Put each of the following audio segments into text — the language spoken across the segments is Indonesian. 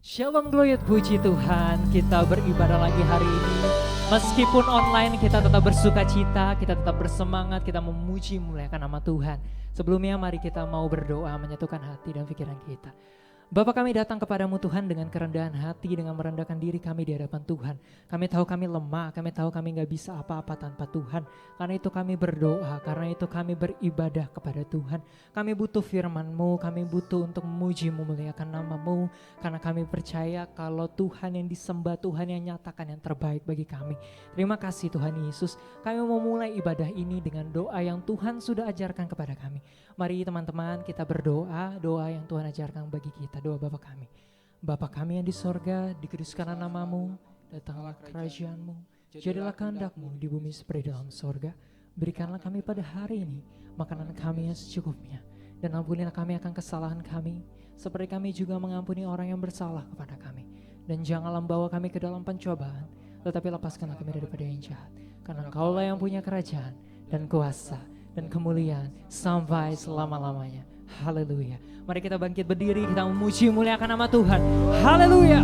Shalom Glory, puji Tuhan, kita beribadah lagi hari ini. Meskipun online kita tetap bersuka cita, kita tetap bersemangat, kita memuji muliakan nama Tuhan. Sebelumnya mari kita mau berdoa menyatukan hati dan pikiran kita. Bapa, kami datang kepadamu Tuhan dengan kerendahan hati, dengan merendahkan diri kami di hadapan Tuhan. Kami tahu kami lemah, kami tahu kami gak bisa apa-apa tanpa Tuhan. Karena itu kami berdoa, karena itu kami beribadah kepada Tuhan. Kami butuh firman-Mu, kami butuh untuk memuji memuliakan nama-Mu. Karena kami percaya kalau Tuhan yang disembah, Tuhan yang nyatakan yang terbaik bagi kami. Terima kasih Tuhan Yesus, kami mau mulai ibadah ini dengan doa yang Tuhan sudah ajarkan kepada kami. Mari teman-teman kita berdoa, doa yang Tuhan ajarkan bagi kita, doa Bapa kami. Bapa kami yang di sorga, dikuduskanlah nama-Mu, datanglah kerajaan-Mu, jadilah kehendak-Mu di bumi seperti dalam sorga. Berikanlah kami pada hari ini makanan kami yang secukupnya, dan ampunilah kami akan kesalahan kami, seperti kami juga mengampuni orang yang bersalah kepada kami. Dan janganlah membawa kami ke dalam pencobaan, tetapi lepaskanlah kami daripada yang jahat. Karena Engkau-lah yang punya kerajaan dan kuasa dan kemuliaan sampai selama-lamanya. Haleluya. Mari kita bangkit berdiri, kita memuji muliakan nama Tuhan. Haleluya.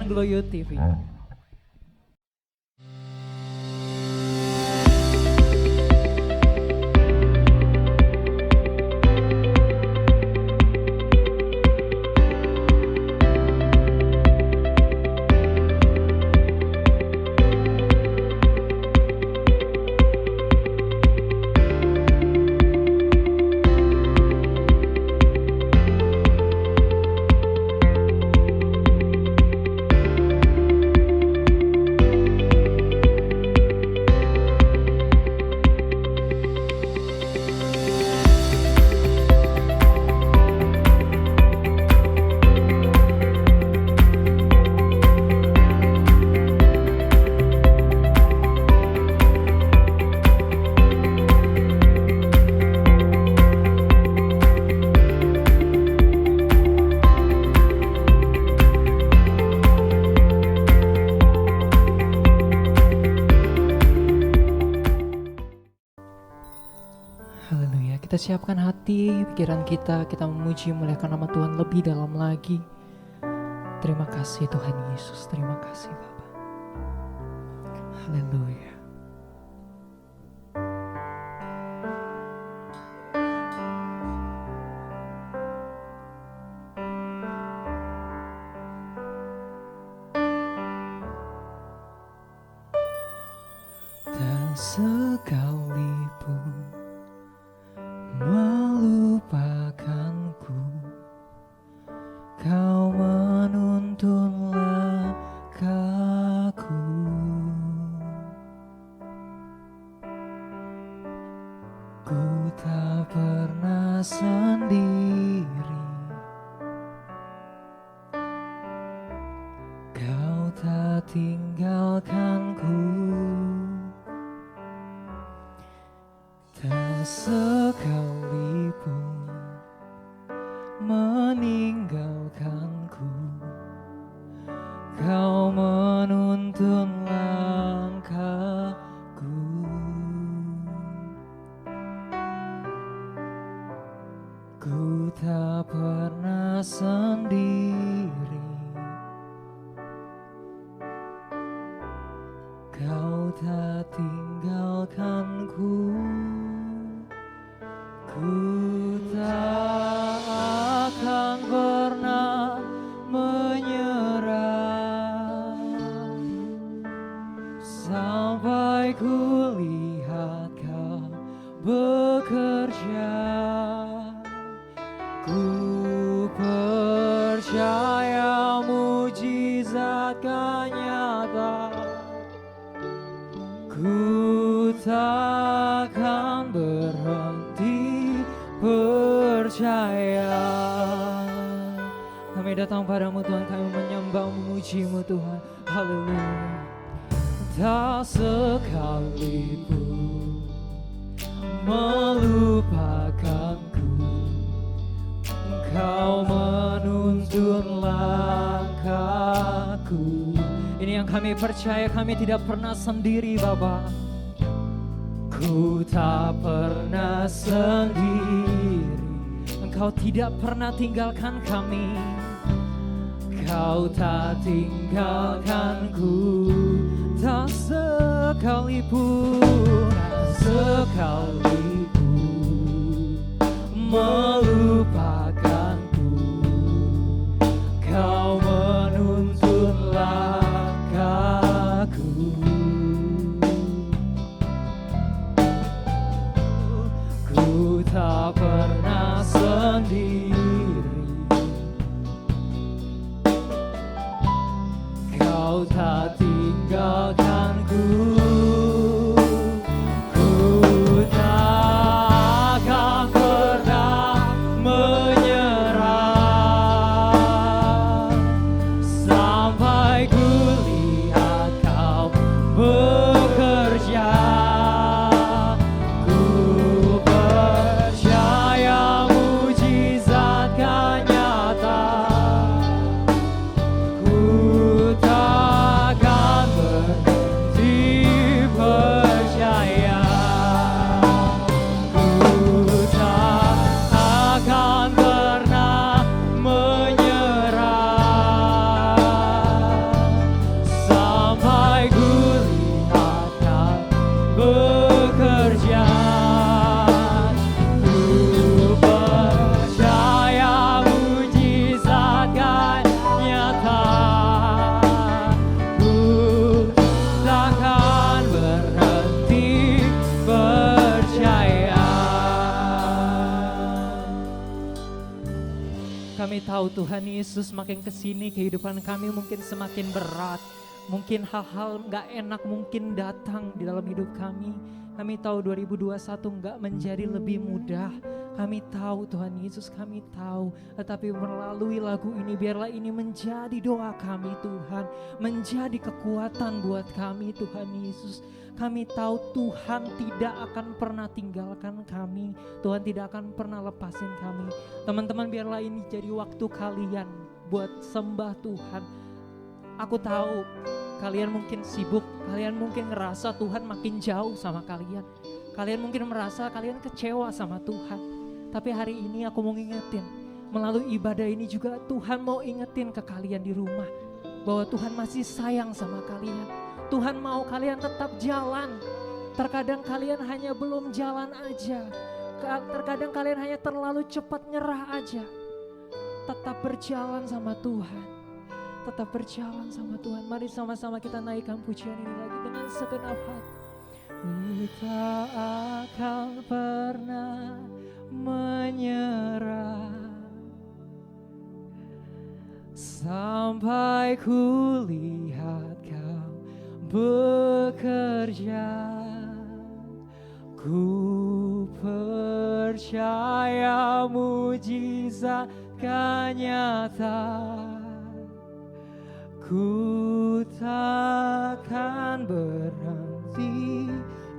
Glory TV. kita siapkan hati, pikiran kita memuji muliakan nama Tuhan lebih dalam lagi. Terima kasih Tuhan Yesus, terima kasih Bapa. Haleluya. Tak sekalipun melupakanku, Kau menuntun langkahku. Ku tak pernah sendiri, Kau tak tinggalkanku. Tak sekalipun meninggalkanku, Kau menuntun langkahku. Ku tak pernah sendiri, Kau tak tinggalkanku. Ku tak akan pernah menyerah sampai ku lihat Kau bekerja. Ku percaya mujizat kan nyata. Ku takkan berhenti percaya. Kami datang padamu Tuhan, kami menyembah memuji-Mu Tuhan. Haleluya. Tak sekalipun melupakanku, Engkau menuntun langkahku. Ini yang kami percaya, kami tidak pernah sendiri Bapa. Ku tak pernah sendiri, Engkau tidak pernah tinggalkan kami. Kau tak tinggalkanku, tak sekalipun, melupakanku. Kau menuntun langkahku. Ku tak pernah sendiri, Kau tak tinggalkanku. Ku tak akan pernah menyerah sampai ku lihat Kau bekerja. Ku percaya mujizat kan nyata. Ku takkan berhenti percaya. Ku tak akan pernah menyerah sampai ku lihat Kau bekerja. Ku percaya mujizat kan nyata. Ku takkan berhenti percaya. Kami tahu Tuhan Yesus, makin kesini kehidupan kami mungkin semakin berat. Mungkin hal-hal gak enak mungkin datang di dalam hidup kami. Kami tahu 2021 gak menjadi lebih mudah. Kami tahu Tuhan Yesus, kami tahu. Tetapi melalui lagu ini, biarlah ini menjadi doa kami Tuhan. Menjadi kekuatan buat kami Tuhan Yesus. Kami tahu Tuhan tidak akan pernah tinggalkan kami. Tuhan tidak akan pernah lepasin kami. Teman-teman, biarlah ini jadi waktu kalian buat sembah Tuhan. Aku tahu kalian mungkin sibuk, kalian mungkin ngerasa Tuhan makin jauh sama kalian. Kalian mungkin merasa kalian kecewa sama Tuhan. Tapi hari ini aku mau ngingetin, melalui ibadah ini juga Tuhan mau ingetin ke kalian di rumah, bahwa Tuhan masih sayang sama kalian. Tuhan mau kalian tetap jalan. Terkadang kalian hanya belum jalan aja. Terkadang kalian hanya terlalu cepat nyerah aja. Tetap berjalan sama Tuhan. Tetap berjalan sama Tuhan. Mari sama-sama kita naikkan pujian ini lagi dengan segenap hati. Ku tak akan pernah menyerah sampai ku lihat Kau bekerja. Ku percaya mujizat kan nyata. Ku takkan berhenti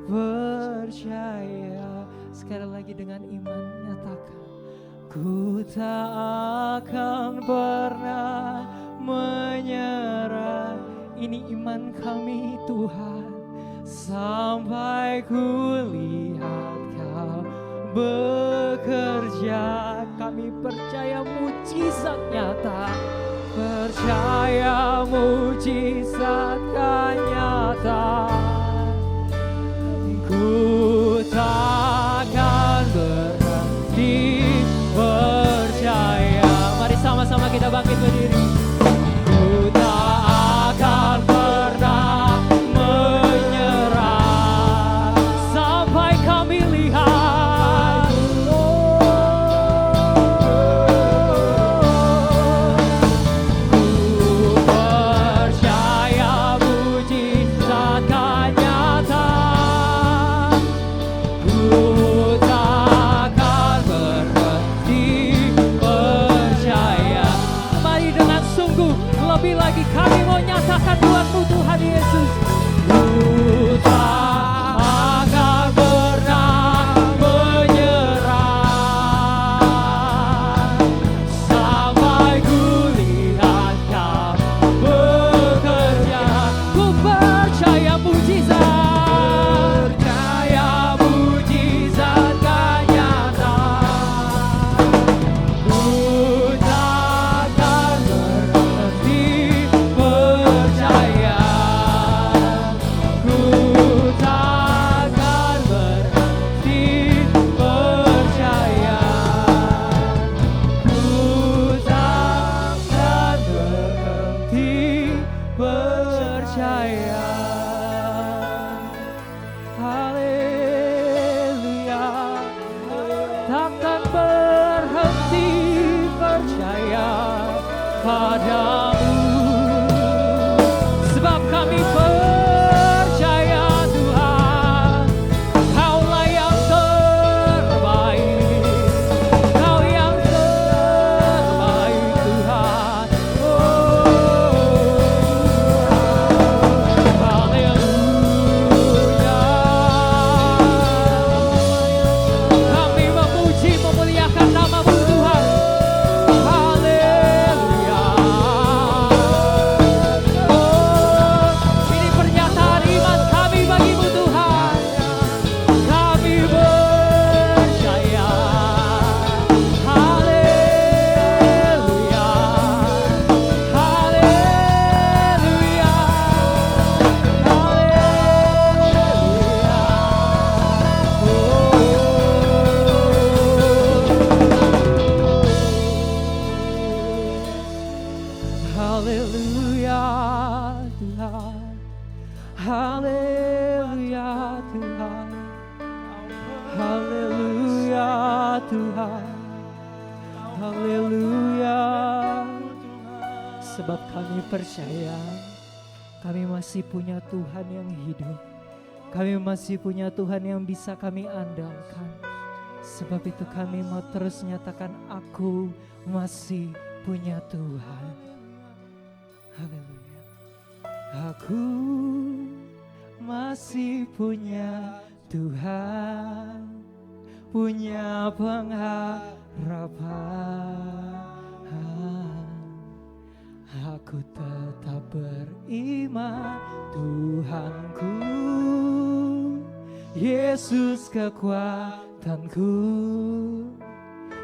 percaya. Sekali lagi dengan iman nyatakan. Ku tak akan pernah menyerah. Ini iman kami Tuhan. Sampai ku lihat Kau bekerja. Kami percaya mujizat nyata. Percaya mujizat kan nyata. Ku takkan berhenti percaya. Mari sama-sama kita bangkit berdiri. Ku tak akan pernah menyerah sampai kami lihat. Ku percaya mujizat kan nyata. Ku takkan berhenti percaya. Mari dengan sungguh lebih lagi kami mau nyatakan buat-Mu Tuhan Yesus. Ku tak akan pernah menyerah sampai ku lihat Kau bekerja. Ku percaya mujizat, percaya mujizat kan nyata. Ku takkan berhenti percaya. Ku takkan berhenti percaya. Ku takkan berhenti percaya. Haleluya. Takkan berhenti percaya padamu. Sebab kami percaya Tuhan, Kaulah yang terbaik. Kau yang terbaik Tuhan. Haleluya. Kami memuji memuliakan nama-Mu Tuhan. Haleluya. Ini pernyataan iman kami bagi-Mu Tuhan. Kami percaya. Haleluya. Haleluya. Haleluya Tuhan. Haleluya Tuhan. Haleluya Tuhan. Haleluya. Sebab kami percaya kami masih punya Tuhan yang hidup. Kami masih punya Tuhan yang bisa kami andalkan. Sebab itu kami mau terus nyatakan aku masih punya Tuhan. Haleluya. Aku masih punya Tuhan, punya pengharapan. Aku tetap beriman Tuhanku Yesus kekuatanku,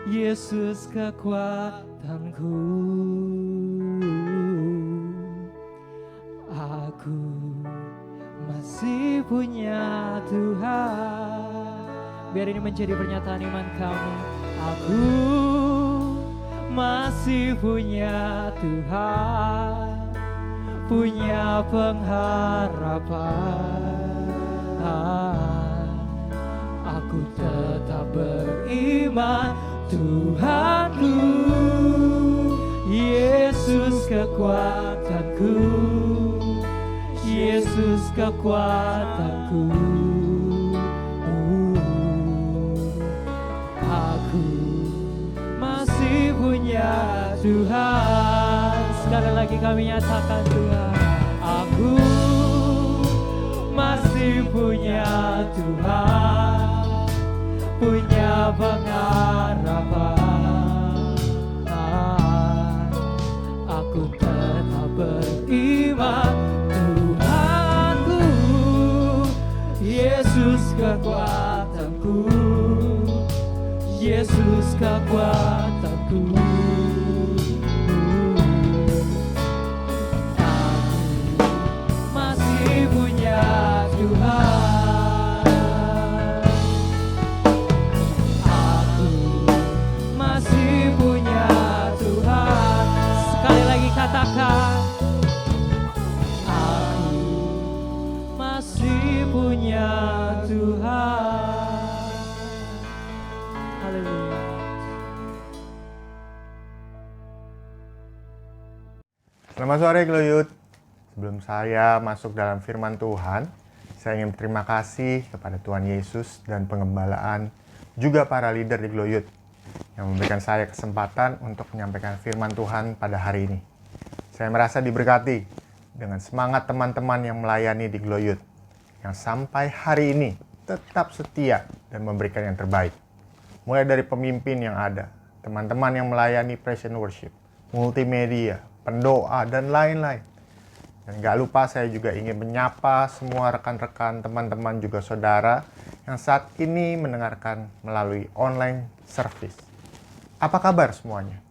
Yesus kekuatanku. Aku masih punya Tuhan. Biar ini menjadi pernyataan iman kami. Aku masih punya Tuhan, punya pengharapan. Aku tetap beriman, Tuhanku, Yesus kekuatanku, Yesus kekuatanku. Aku masih punya Tuhan. Sekali lagi kami nyatakan Tuhan, aku masih punya Tuhan, punya pengharapan. Aku tetap beriman, Tuhanku, Yesus kekuatanku, Yesus kekuatanku. Aku masih punya Tuhan. Aku masih punya Tuhan. Sekali lagi katakan, aku masih punya Tuhan. Haleluya. Selamat sore Gloyut. Sebelum saya masuk dalam firman Tuhan, saya ingin berterima kasih kepada Tuhan Yesus dan pengembalaan, juga para leader di Gloyut yang memberikan saya kesempatan untuk menyampaikan firman Tuhan pada hari ini. Saya merasa diberkati dengan semangat teman-teman yang melayani di Gloyut, yang sampai hari ini tetap setia dan memberikan yang terbaik. Mulai dari pemimpin yang ada, teman-teman yang melayani praise and worship, multimedia, pendoa, dan lain-lain. Dan gak lupa saya juga ingin menyapa semua rekan-rekan, teman-teman, juga saudara yang saat ini mendengarkan melalui online service. Apa kabar semuanya?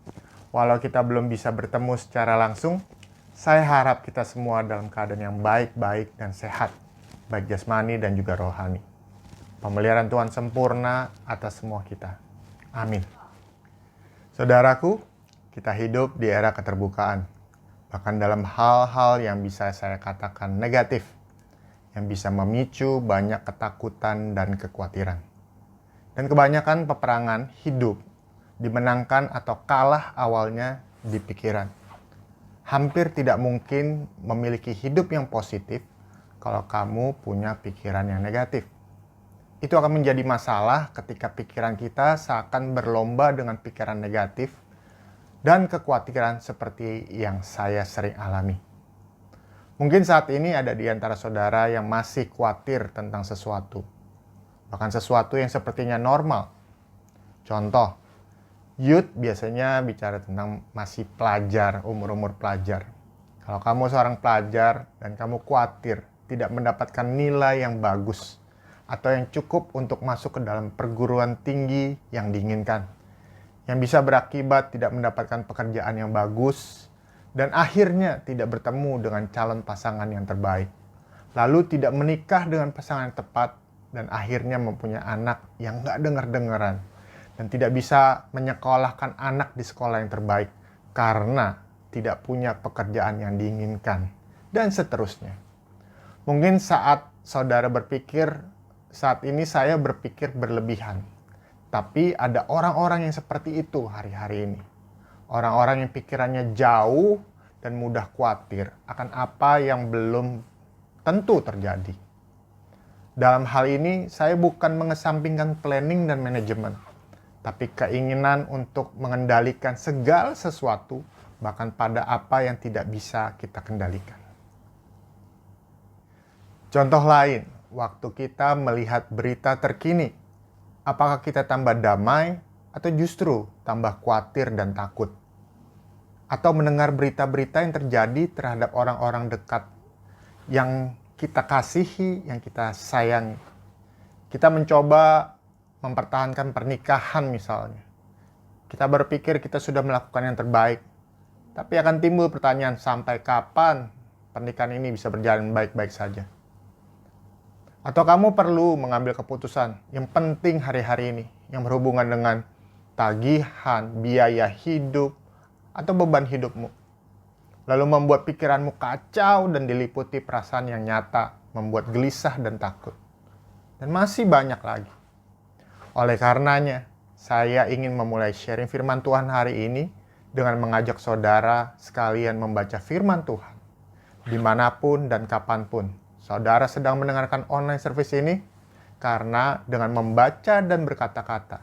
Walau kita belum bisa bertemu secara langsung, saya harap kita semua dalam keadaan yang baik-baik dan sehat, baik jasmani dan juga rohani. Pemeliharaan Tuhan sempurna atas semua kita. Amin. Saudaraku, kita hidup di era keterbukaan. Bahkan dalam hal-hal yang bisa saya katakan negatif, yang bisa memicu banyak ketakutan dan kekhawatiran. Dan kebanyakan peperangan hidup dimenangkan atau kalah awalnya di pikiran. Hampir tidak mungkin memiliki hidup yang positif kalau kamu punya pikiran yang negatif. Itu akan menjadi masalah ketika pikiran kita seakan berlomba dengan pikiran negatif dan kekhawatiran seperti yang saya sering alami. Mungkin saat ini ada di antara saudara yang masih khawatir tentang sesuatu. Bahkan sesuatu yang sepertinya normal. Contoh, youth biasanya bicara tentang masih pelajar, umur-umur pelajar. Kalau kamu seorang pelajar dan kamu khawatir tidak mendapatkan nilai yang bagus atau yang cukup untuk masuk ke dalam perguruan tinggi yang diinginkan, yang bisa berakibat tidak mendapatkan pekerjaan yang bagus, dan akhirnya tidak bertemu dengan calon pasangan yang terbaik, lalu tidak menikah dengan pasangan yang tepat, dan akhirnya mempunyai anak yang gak denger-dengeran, dan tidak bisa menyekolahkan anak di sekolah yang terbaik, karena tidak punya pekerjaan yang diinginkan, dan seterusnya. Mungkin saat saudara berpikir, saat ini saya berpikir berlebihan. Tapi ada orang-orang yang seperti itu hari-hari ini. Orang-orang yang pikirannya jauh dan mudah khawatir akan apa yang belum tentu terjadi. Dalam hal ini, saya bukan mengesampingkan planning dan manajemen, tapi keinginan untuk mengendalikan segala sesuatu, bahkan pada apa yang tidak bisa kita kendalikan. Contoh lain, waktu kita melihat berita terkini, apakah kita tambah damai atau justru tambah khawatir dan takut? Atau mendengar berita-berita yang terjadi terhadap orang-orang dekat yang kita kasihi, yang kita sayangi, Kita mencoba mempertahankan pernikahan misalnya. Kita berpikir kita sudah melakukan yang terbaik. Tapi akan timbul pertanyaan, sampai kapan pernikahan ini bisa berjalan baik-baik saja? Atau kamu perlu mengambil keputusan yang penting hari-hari ini, yang berhubungan dengan tagihan, biaya hidup, atau beban hidupmu. Lalu membuat pikiranmu kacau dan diliputi perasaan yang nyata, membuat gelisah dan takut. Dan masih banyak lagi. Oleh karenanya, saya ingin memulai sharing firman Tuhan hari ini dengan mengajak saudara sekalian membaca firman Tuhan. Dimanapun dan kapanpun saudara sedang mendengarkan online service ini, karena dengan membaca dan berkata-kata,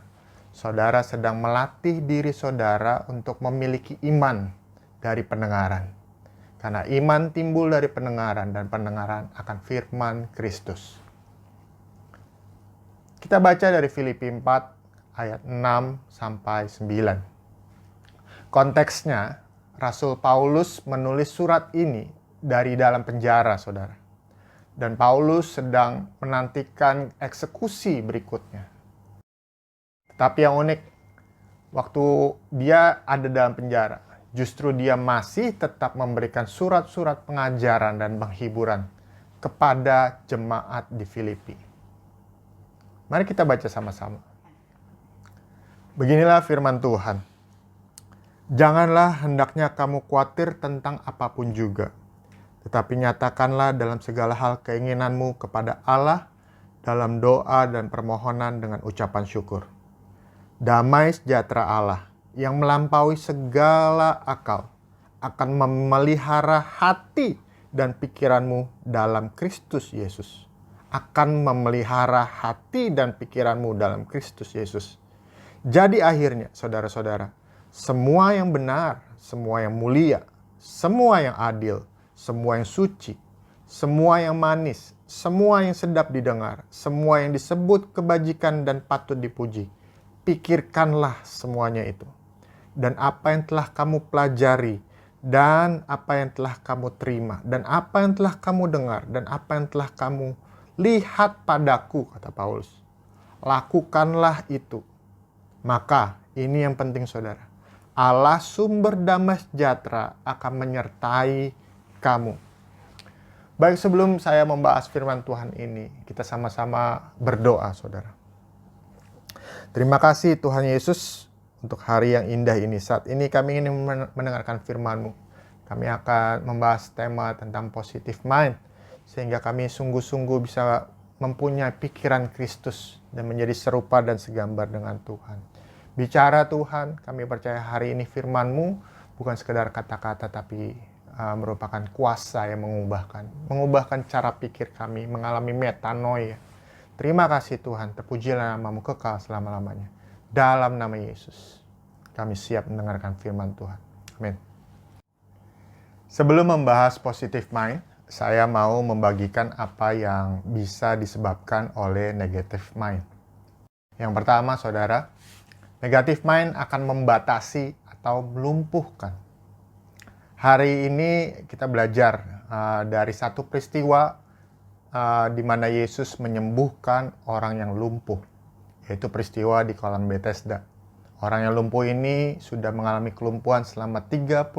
saudara sedang melatih diri saudara untuk memiliki iman dari pendengaran. Karena iman timbul dari pendengaran dan pendengaran akan firman Kristus. Kita baca dari Filipi 4 ayat 6 sampai 9. Konteksnya, Rasul Paulus menulis surat ini dari dalam penjara, saudara. Dan Paulus sedang menantikan eksekusi berikutnya. Tetapi yang unik, waktu dia ada dalam penjara, justru dia masih tetap memberikan surat-surat pengajaran dan penghiburan kepada jemaat di Filipi. Mari kita baca sama-sama. Beginilah firman Tuhan. Janganlah hendaknya kamu khawatir tentang apapun juga, tetapi nyatakanlah dalam segala hal keinginanmu kepada Allah dalam doa dan permohonan dengan ucapan syukur. Damai sejahtera Allah yang melampaui segala akal akan memelihara hati dan pikiranmu dalam Kristus Yesus. Akan memelihara hati dan pikiranmu dalam Kristus Yesus. Jadi akhirnya, saudara-saudara, semua yang benar, semua yang mulia, semua yang adil, semua yang suci, semua yang manis, semua yang sedap didengar, semua yang disebut kebajikan dan patut dipuji, pikirkanlah semuanya itu. Dan apa yang telah kamu pelajari, dan apa yang telah kamu terima, dan apa yang telah kamu dengar, dan apa yang telah kamu lihat padaku, kata Paulus. Lakukanlah itu. Maka ini yang penting, saudara. Allah sumber damai sejahtera akan menyertai kamu. Baik, sebelum saya membahas firman Tuhan ini, kita sama-sama berdoa, saudara. Terima kasih Tuhan Yesus untuk hari yang indah ini. Saat ini kami ingin mendengarkan firman-Mu. Kami akan membahas tema tentang positive mind, sehingga kami sungguh-sungguh bisa mempunyai pikiran Kristus dan menjadi serupa dan segambar dengan Tuhan. Bicara Tuhan, kami percaya hari ini firman-Mu bukan sekedar kata-kata, tapi merupakan kuasa yang mengubahkan cara pikir kami, mengalami metanoia. Terima kasih Tuhan, terpujilah nama-Mu kekal selama-lamanya. Dalam nama Yesus, kami siap mendengarkan firman Tuhan. Amin. Sebelum membahas positive mind, saya mau membagikan apa yang bisa disebabkan oleh negative mind. Yang pertama, saudara, negative mind akan membatasi atau melumpuhkan. Hari ini kita belajar dari satu peristiwa di mana Yesus menyembuhkan orang yang lumpuh, yaitu peristiwa di kolam Bethesda. Orang yang lumpuh ini sudah mengalami kelumpuhan selama 38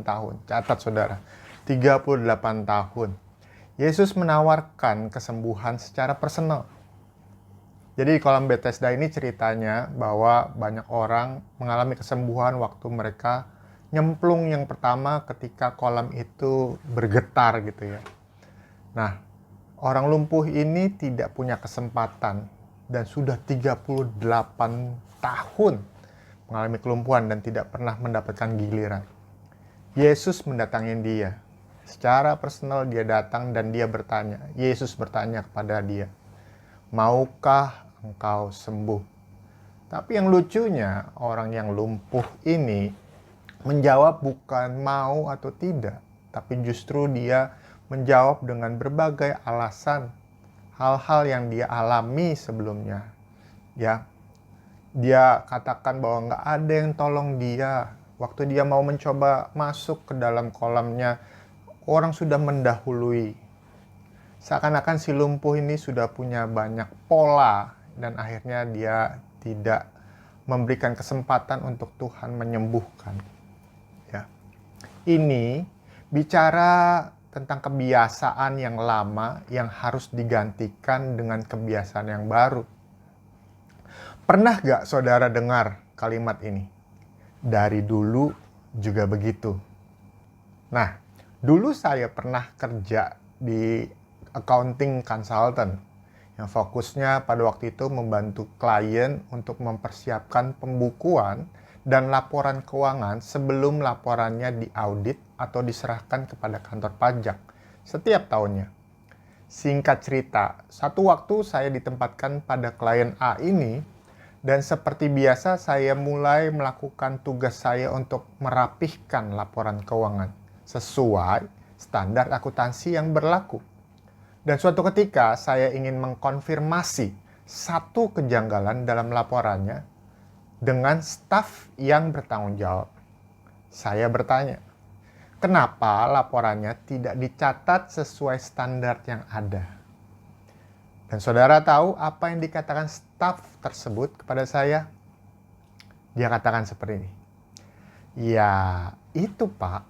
tahun. Catat saudara, 38 tahun. Yesus menawarkan kesembuhan secara personal. Jadi di kolam Bethesda ini ceritanya bahwa banyak orang mengalami kesembuhan waktu mereka nyemplung yang pertama ketika kolam itu bergetar gitu ya. Nah, orang lumpuh ini tidak punya kesempatan dan sudah 38 tahun mengalami kelumpuhan dan tidak pernah mendapatkan giliran. Yesus mendatangi dia. Secara personal dia datang dan dia bertanya. Yesus bertanya kepada dia, "Maukah engkau sembuh?" Tapi yang lucunya, orang yang lumpuh ini menjawab bukan mau atau tidak, tapi justru dia menjawab dengan berbagai alasan, hal-hal yang dia alami sebelumnya. Ya, dia katakan bahwa nggak ada yang tolong dia. Waktu dia mau mencoba masuk ke dalam kolamnya, orang sudah mendahului. Seakan-akan si lumpuh ini sudah punya banyak pola dan akhirnya dia tidak memberikan kesempatan untuk Tuhan menyembuhkan. Ya. Ini bicara tentang kebiasaan yang lama yang harus digantikan dengan kebiasaan yang baru. Pernah gak saudara dengar kalimat ini? Dari dulu juga begitu. Nah, dulu saya pernah kerja di accounting consultant yang fokusnya pada waktu itu membantu klien untuk mempersiapkan pembukuan dan laporan keuangan sebelum laporannya diaudit atau diserahkan kepada kantor pajak setiap tahunnya. Singkat cerita, satu waktu saya ditempatkan pada klien A ini dan seperti biasa saya mulai melakukan tugas saya untuk merapihkan laporan keuangan sesuai standar akuntansi yang berlaku. Dan suatu ketika saya ingin mengkonfirmasi satu kejanggalan dalam laporannya dengan staf yang bertanggung jawab. Saya bertanya, kenapa laporannya tidak dicatat sesuai standar yang ada? Dan saudara tahu apa yang dikatakan staf tersebut kepada saya? Dia katakan seperti ini. Ya, itu Pak,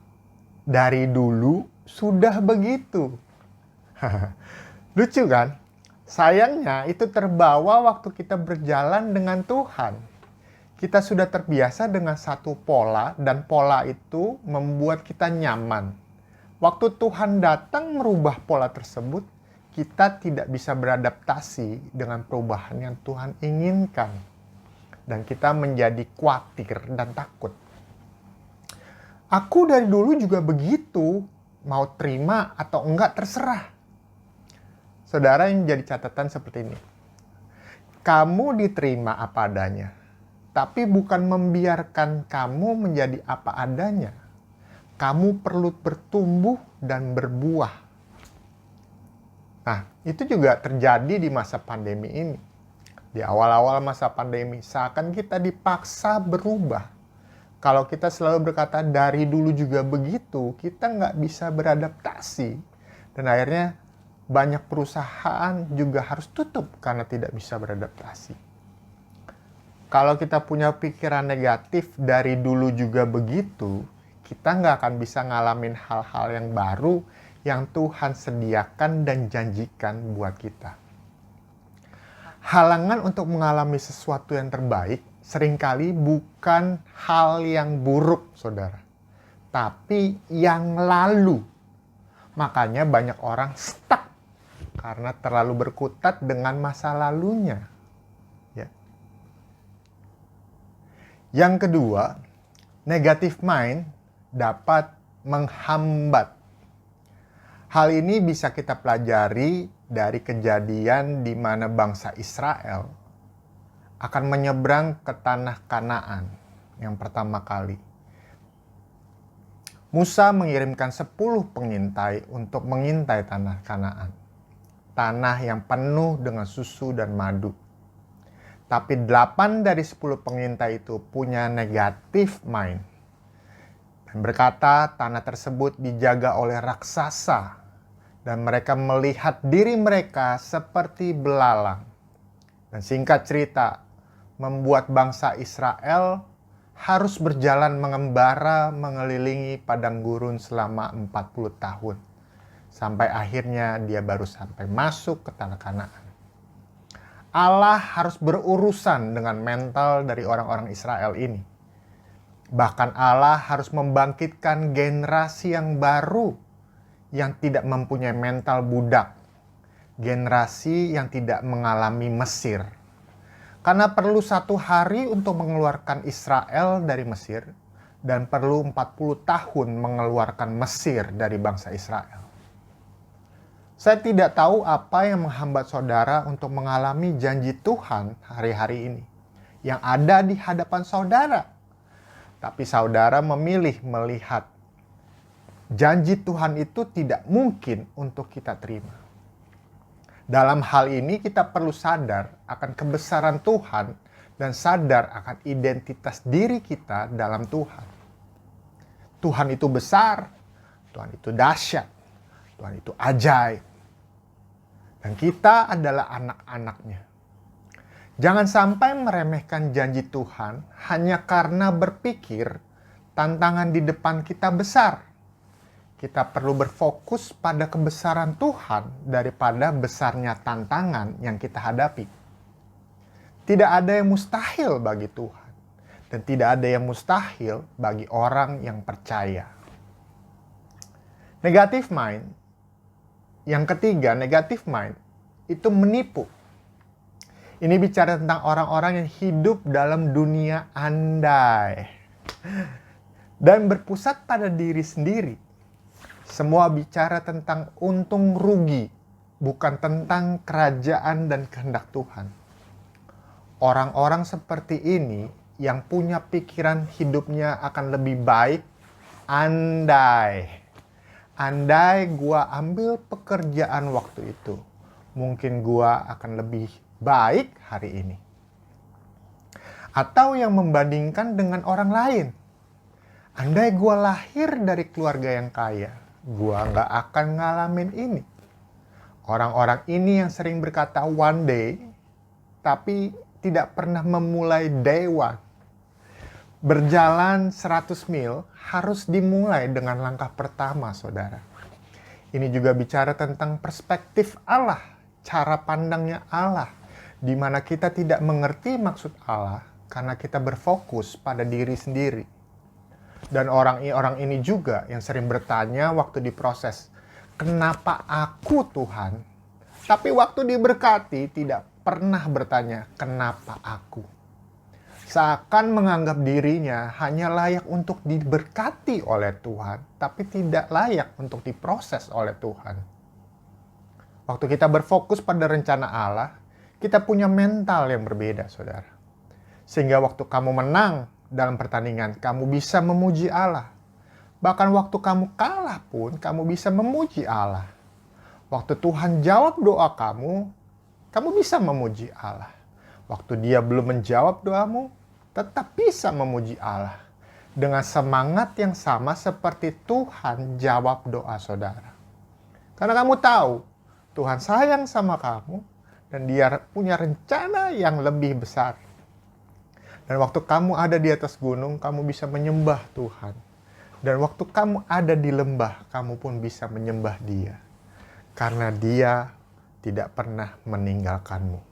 dari dulu sudah begitu. Lucu kan? Sayangnya itu terbawa waktu kita berjalan dengan Tuhan. Kita sudah terbiasa dengan satu pola dan pola itu membuat kita nyaman. Waktu Tuhan datang merubah pola tersebut, kita tidak bisa beradaptasi dengan perubahan yang Tuhan inginkan. Dan kita menjadi khawatir dan takut. Aku dari dulu juga begitu, mau terima atau enggak terserah. Saudara, yang jadi catatan seperti ini. Kamu diterima apa adanya, tapi bukan membiarkan kamu menjadi apa adanya. Kamu perlu bertumbuh dan berbuah. Nah, itu juga terjadi di masa pandemi ini. Di awal-awal masa pandemi, seakan kita dipaksa berubah. Kalau kita selalu berkata dari dulu juga begitu, kita nggak bisa beradaptasi. Dan akhirnya banyak perusahaan juga harus tutup karena tidak bisa beradaptasi. Kalau kita punya pikiran negatif dari dulu juga begitu, kita nggak akan bisa ngalamin hal-hal yang baru yang Tuhan sediakan dan janjikan buat kita. Halangan untuk mengalami sesuatu yang terbaik seringkali bukan hal yang buruk, saudara, tapi yang lalu. Makanya banyak orang stuck karena terlalu berkutat dengan masa lalunya. Ya. Yang kedua, negative mind dapat menghambat. Hal ini bisa kita pelajari dari kejadian di mana bangsa Israel akan menyeberang ke tanah Kanaan yang pertama kali. Musa mengirimkan 10 pengintai untuk mengintai tanah Kanaan. Tanah yang penuh dengan susu dan madu. Tapi 8 dari 10 pengintai itu punya negative mind. Dan berkata tanah tersebut dijaga oleh raksasa. Dan mereka melihat diri mereka seperti belalang. Dan singkat cerita, membuat bangsa Israel harus berjalan mengembara mengelilingi padang gurun selama 40 tahun. Sampai akhirnya dia baru sampai masuk ke tanah Kanaan. Allah harus berurusan dengan mental dari orang-orang Israel ini. Bahkan Allah harus membangkitkan generasi yang baru yang tidak mempunyai mental budak. Generasi yang tidak mengalami Mesir. Karena perlu 1 hari untuk mengeluarkan Israel dari Mesir dan perlu 40 tahun mengeluarkan Mesir dari bangsa Israel. Saya tidak tahu apa yang menghambat saudara untuk mengalami janji Tuhan hari-hari ini yang ada di hadapan saudara. Tapi saudara memilih melihat janji Tuhan itu tidak mungkin untuk kita terima. Dalam hal ini kita perlu sadar akan kebesaran Tuhan dan sadar akan identitas diri kita dalam Tuhan. Tuhan itu besar, Tuhan itu dahsyat, Tuhan itu ajaib. Dan kita adalah anak-anaknya. Jangan sampai meremehkan janji Tuhan hanya karena berpikir tantangan di depan kita besar. Kita perlu berfokus pada kebesaran Tuhan daripada besarnya tantangan yang kita hadapi. Tidak ada yang mustahil bagi Tuhan. Dan tidak ada yang mustahil bagi orang yang percaya. Negative mind. Yang ketiga, negative mind itu menipu. Ini bicara tentang orang-orang yang hidup dalam dunia andai. Dan berpusat pada diri sendiri. Semua bicara tentang untung rugi, bukan tentang kerajaan dan kehendak Tuhan. Orang-orang seperti ini yang punya pikiran hidupnya akan lebih baik, andai gua ambil pekerjaan waktu itu, mungkin gua akan lebih baik hari ini. Atau yang membandingkan dengan orang lain. Andai gua lahir dari keluarga yang kaya, gua nggak akan ngalamin ini. Orang-orang ini yang sering berkata one day, tapi tidak pernah memulai day one. Berjalan 100 mil harus dimulai dengan langkah pertama, saudara. Ini juga bicara tentang perspektif Allah, cara pandangnya Allah, di mana kita tidak mengerti maksud Allah karena kita berfokus pada diri sendiri. Dan orang ini juga yang sering bertanya waktu diproses, kenapa aku Tuhan? Tapi waktu diberkati tidak pernah bertanya, kenapa aku? Seakan menganggap dirinya hanya layak untuk diberkati oleh Tuhan, tapi tidak layak untuk diproses oleh Tuhan. Waktu kita berfokus pada rencana Allah, kita punya mental yang berbeda, saudara. Sehingga waktu kamu menang dalam pertandingan, kamu bisa memuji Allah. Bahkan waktu kamu kalah pun, kamu bisa memuji Allah. Waktu Tuhan jawab doa kamu bisa memuji Allah. Waktu Dia belum menjawab doamu, tetap bisa memuji Allah. Dengan semangat yang sama seperti Tuhan jawab doa saudara. Karena kamu tahu, Tuhan sayang sama kamu, dan Dia punya rencana yang lebih besar. Dan waktu kamu ada di atas gunung, kamu bisa menyembah Tuhan. Dan waktu kamu ada di lembah, kamu pun bisa menyembah Dia. Karena Dia tidak pernah meninggalkanmu.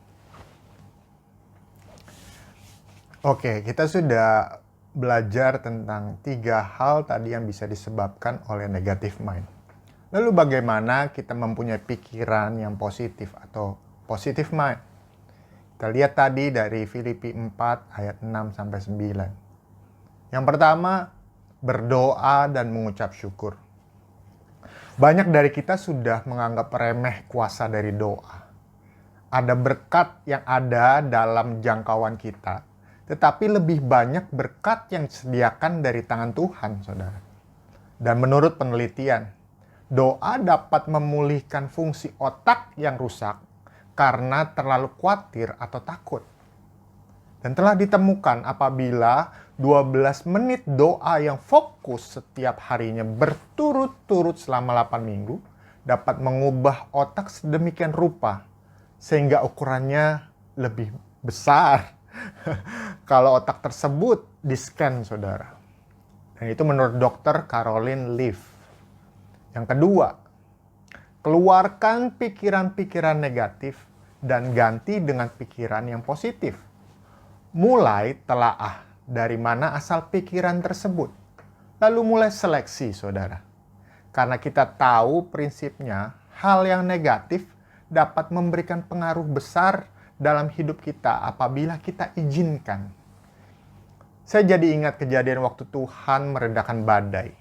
Oke, kita sudah belajar tentang 3 hal tadi yang bisa disebabkan oleh negative mind. Lalu bagaimana kita mempunyai pikiran yang positif atau positive mind? Kita lihat tadi dari Filipi 4 ayat 6-9. Yang pertama, berdoa dan mengucap syukur. Banyak dari kita sudah menganggap remeh kuasa dari doa. Ada berkat yang ada dalam jangkauan kita, tetapi lebih banyak berkat yang disediakan dari tangan Tuhan, saudara. Dan menurut penelitian, doa dapat memulihkan fungsi otak yang rusak karena terlalu khawatir atau takut. Dan telah ditemukan apabila 12 menit doa yang fokus setiap harinya berturut-turut selama 8 minggu dapat mengubah otak sedemikian rupa sehingga ukurannya lebih besar kalau otak tersebut di-scan, saudara. Dan itu menurut dokter Caroline Leaf. Yang kedua, keluarkan pikiran-pikiran negatif dan ganti dengan pikiran yang positif. Mulai telaah dari mana asal pikiran tersebut. Lalu mulai seleksi, saudara. Karena kita tahu prinsipnya, hal yang negatif dapat memberikan pengaruh besar dalam hidup kita apabila kita izinkan. Saya jadi ingat kejadian waktu Tuhan meredakan badai.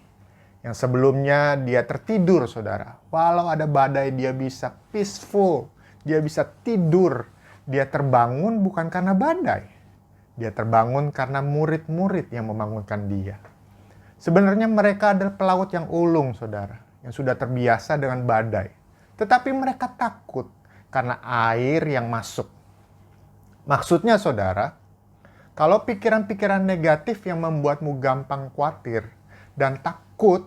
Yang sebelumnya dia tertidur, saudara. Walau ada badai, dia bisa peaceful. Dia bisa tidur. Dia terbangun bukan karena badai. Dia terbangun karena murid-murid yang membangunkan dia. Sebenarnya mereka adalah pelaut yang ulung, saudara. Yang sudah terbiasa dengan badai. Tetapi mereka takut karena air yang masuk. Maksudnya, saudara, kalau pikiran-pikiran negatif yang membuatmu gampang khawatir dan takut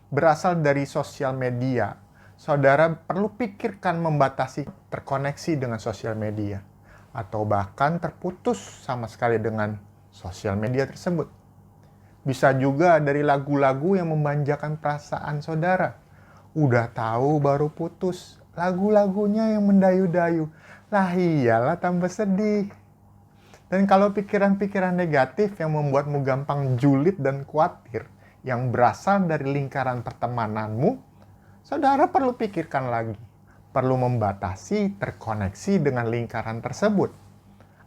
berasal dari sosial media, saudara perlu pikirkan membatasi terkoneksi dengan sosial media, atau bahkan terputus sama sekali dengan sosial media tersebut. Bisa juga dari lagu-lagu yang memanjakan perasaan saudara. Udah tahu baru putus, lagu-lagunya yang mendayu-dayu. Lah iyalah tambah sedih. Dan kalau pikiran-pikiran negatif yang membuatmu gampang julid dan khawatir, yang berasal dari lingkaran pertemananmu, saudara perlu pikirkan lagi. Perlu membatasi terkoneksi dengan lingkaran tersebut.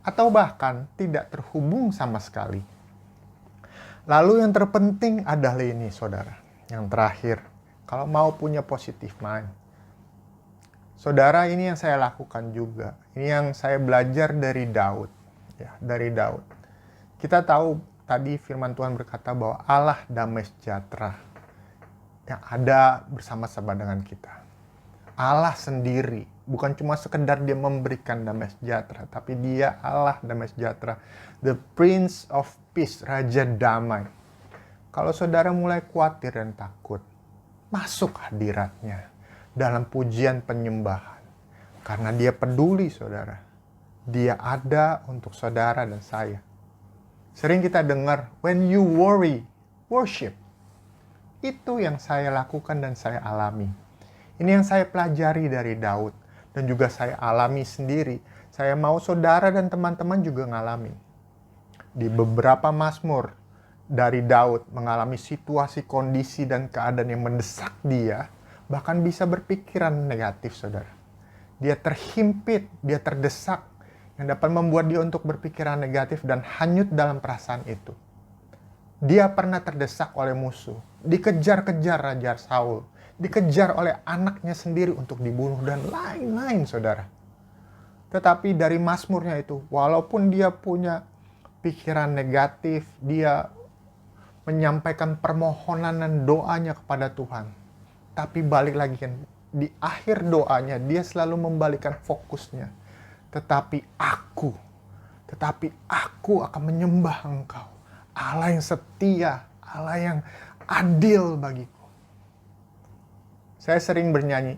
Atau bahkan tidak terhubung sama sekali. Lalu yang terpenting adalah ini, saudara. Yang terakhir, kalau mau punya positive mind. Saudara, ini yang saya lakukan juga. Ini yang saya belajar dari Daud. Ya, dari Daud. Kita tahu tadi firman Tuhan berkata bahwa Allah damai sejahtera yang ada bersama-sama dengan kita. Allah sendiri, bukan cuma sekedar dia memberikan damai sejahtera, tapi dia Allah damai sejahtera. The Prince of Peace, Raja Damai. Kalau saudara mulai khawatir dan takut, masuk hadiratnya dalam pujian penyembahan. Karena dia peduli, saudara. Dia ada untuk saudara dan saya. Sering kita dengar, when you worry, worship. Itu yang saya lakukan dan saya alami. Ini yang saya pelajari dari Daud. Dan juga saya alami sendiri. Saya mau saudara dan teman-teman juga ngalami. Di beberapa mazmur dari Daud mengalami situasi, kondisi, dan keadaan yang mendesak dia. Bahkan bisa berpikiran negatif, saudara. Dia terhimpit, dia terdesak. Yang dapat membuat dia untuk berpikiran negatif dan hanyut dalam perasaan itu. Dia pernah terdesak oleh musuh, dikejar-kejar Raja Saul, dikejar oleh anaknya sendiri untuk dibunuh dan lain-lain, saudara. Tetapi dari mazmurnya itu, walaupun dia punya pikiran negatif, dia menyampaikan permohonan dan doanya kepada Tuhan. Tapi balik lagi kan, di akhir doanya dia selalu membalikkan fokusnya. Tetapi aku akan menyembah Engkau. Allah yang setia, Allah yang adil bagiku. Saya sering bernyanyi.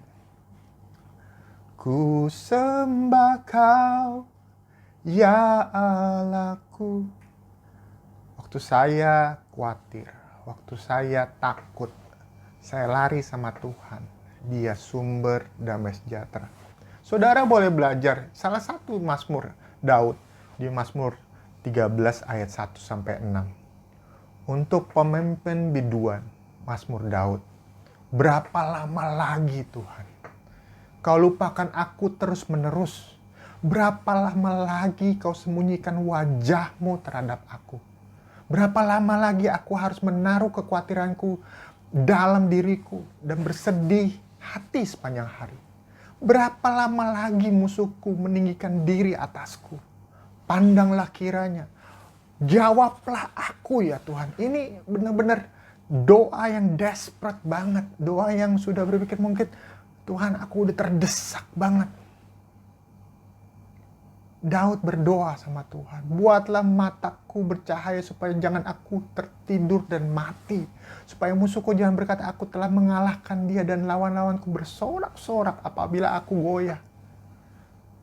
Ku sembah Kau, ya Allahku. Waktu saya khawatir, waktu saya takut, saya lari sama Tuhan. Dia sumber damai sejahtera. Saudara boleh belajar salah satu mazmur Daud di Mazmur 13 ayat 1 sampai 6. Untuk pemimpin biduan, Mazmur Daud. Berapa lama lagi Tuhan? Kau lupakan aku terus-menerus. Berapa lama lagi Kau sembunyikan wajah-Mu terhadap aku? Berapa lama lagi aku harus menaruh kekhawatiranku dalam diriku dan bersedih hati sepanjang hari? Berapa lama lagi musuhku meninggikan diri atasku? Pandanglah kiranya. Jawablah aku ya Tuhan. Ini benar-benar doa yang desperate banget. Doa yang sudah berpikir mungkin, Tuhan aku udah terdesak banget. Daud berdoa sama Tuhan. Buatlah mataku bercahaya supaya jangan aku tertidur dan mati. Supaya musuhku jangan berkata aku telah mengalahkan dia dan lawan-lawanku bersorak-sorak apabila aku goyah.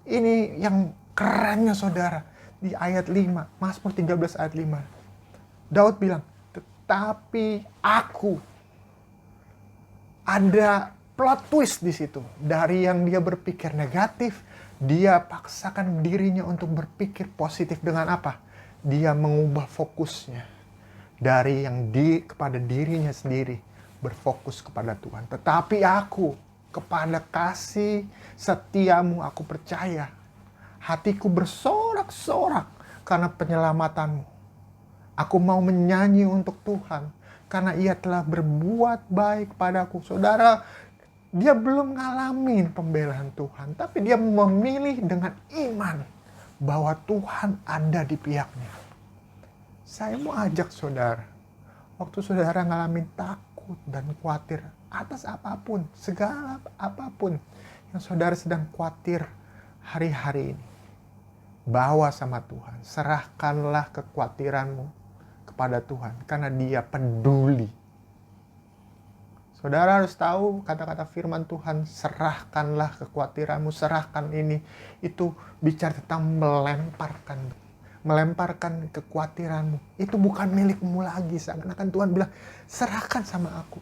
Ini yang kerennya saudara. Di ayat 5, Mazmur 13 ayat 5. Daud bilang, tetapi aku. Ada plot twist di situ. Dari yang dia berpikir negatif, dia paksakan dirinya untuk berpikir positif dengan apa? Dia mengubah fokusnya dari yang kepada dirinya sendiri, berfokus kepada Tuhan. Tetapi aku, kepada kasih setiamu aku percaya. Hatiku bersorak-sorak karena penyelamatanmu. Aku mau menyanyi untuk Tuhan karena Ia telah berbuat baik padaku. Saudara, dia belum ngalamin pembelaan Tuhan, tapi dia memilih dengan iman bahwa Tuhan ada di pihaknya. Saya mau ajak saudara, waktu saudara ngalamin takut dan khawatir atas apapun, segala apapun yang saudara sedang khawatir hari-hari ini, bawa sama Tuhan, serahkanlah kekhawatiranmu kepada Tuhan, karena Dia peduli. Saudara harus tahu kata-kata firman Tuhan, serahkanlah kekhawatiranmu, serahkan ini. Itu bicara tentang melemparkan kekhawatiranmu. Itu bukan milikmu lagi. Seakan-akan Tuhan bilang, serahkan sama aku.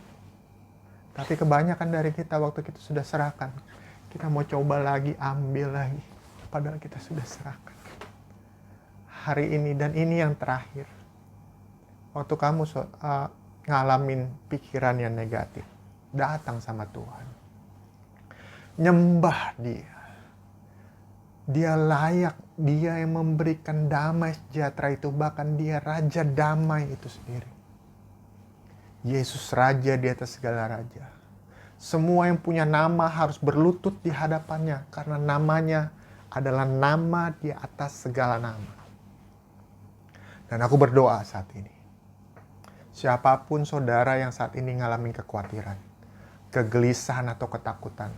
Tapi kebanyakan dari kita waktu kita sudah serahkan, kita mau coba lagi, ambil lagi. Padahal kita sudah serahkan. Hari ini dan ini yang terakhir. Waktu kamu ngalamin pikiran yang negatif, datang sama Tuhan. Nyembah Dia. Dia layak, Dia yang memberikan damai sejahtera itu, bahkan Dia Raja damai itu sendiri. Yesus Raja di atas segala raja. Semua yang punya nama harus berlutut di hadapannya, karena namanya adalah nama di atas segala nama. Dan aku berdoa saat ini. Siapapun saudara yang saat ini ngalamin kekhawatiran, kegelisahan atau ketakutan,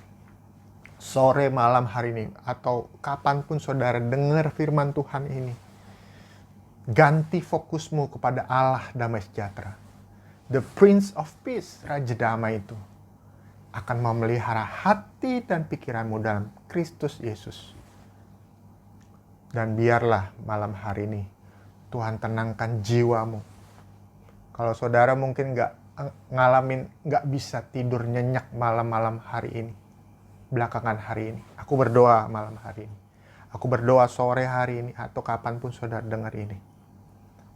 sore malam hari ini, atau kapanpun saudara dengar firman Tuhan ini, ganti fokusmu kepada Allah damai sejahtera. The Prince of Peace, Raja Damai itu, akan memelihara hati dan pikiranmu dalam Kristus Yesus. Dan biarlah malam hari ini Tuhan tenangkan jiwamu. Kalau saudara mungkin nggak bisa tidur nyenyak malam-malam hari ini, belakangan hari ini, aku berdoa malam hari ini, aku berdoa sore hari ini, atau kapanpun saudara dengar ini,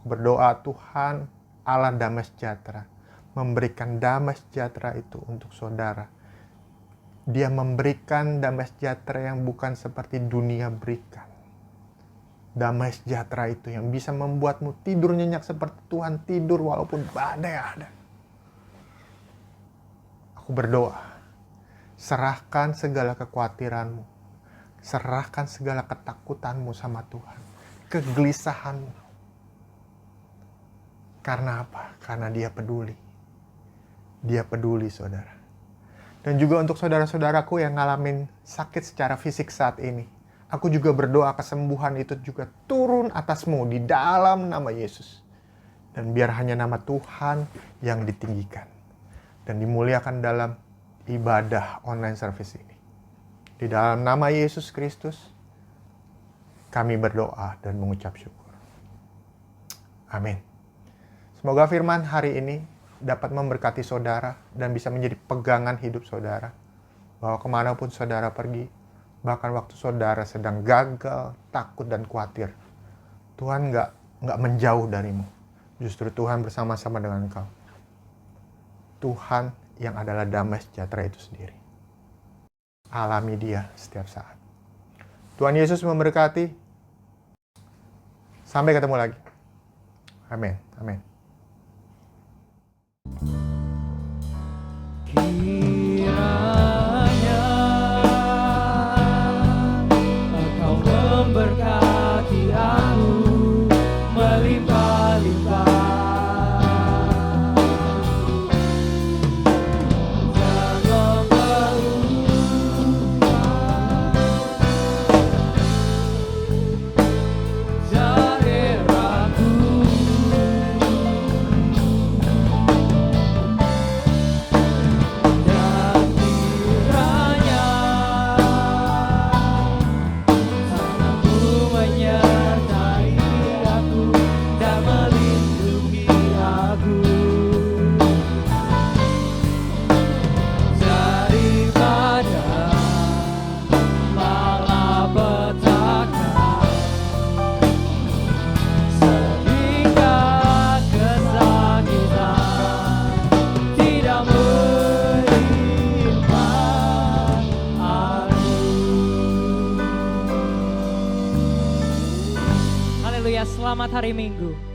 aku berdoa Tuhan Allah damai sejahtera memberikan damai sejahtera itu untuk saudara. Dia memberikan damai sejahtera yang bukan seperti dunia berikan. Damai sejahtera itu yang bisa membuatmu tidur nyenyak seperti Tuhan tidur walaupun badai ada. Aku berdoa, serahkan segala kekhawatiranmu, serahkan segala ketakutanmu sama Tuhan, kegelisahanmu. Karena apa? Karena Dia peduli. Dia peduli, saudara. Dan juga untuk saudara-saudaraku yang ngalamin sakit secara fisik saat ini, aku juga berdoa kesembuhan itu juga turun atasmu di dalam nama Yesus. Dan biar hanya nama Tuhan yang ditinggikan dan dimuliakan dalam ibadah online service ini. Di dalam nama Yesus Kristus, kami berdoa dan mengucap syukur. Amin. Semoga firman hari ini dapat memberkati saudara dan bisa menjadi pegangan hidup saudara. Bahwa kemanapun saudara pergi, bahkan waktu saudara sedang gagal, takut, dan khawatir, Tuhan nggak menjauh darimu. Justru Tuhan bersama-sama dengan engkau. Tuhan yang adalah damai sejahtera itu sendiri. Alami Dia setiap saat. Tuhan Yesus memberkati. Sampai ketemu lagi. Amin. Amin. Kiranya Engkau memberkati aku melimpah-limpah. Jangan berubah daerahku. Haleluya, selamat hari Minggu.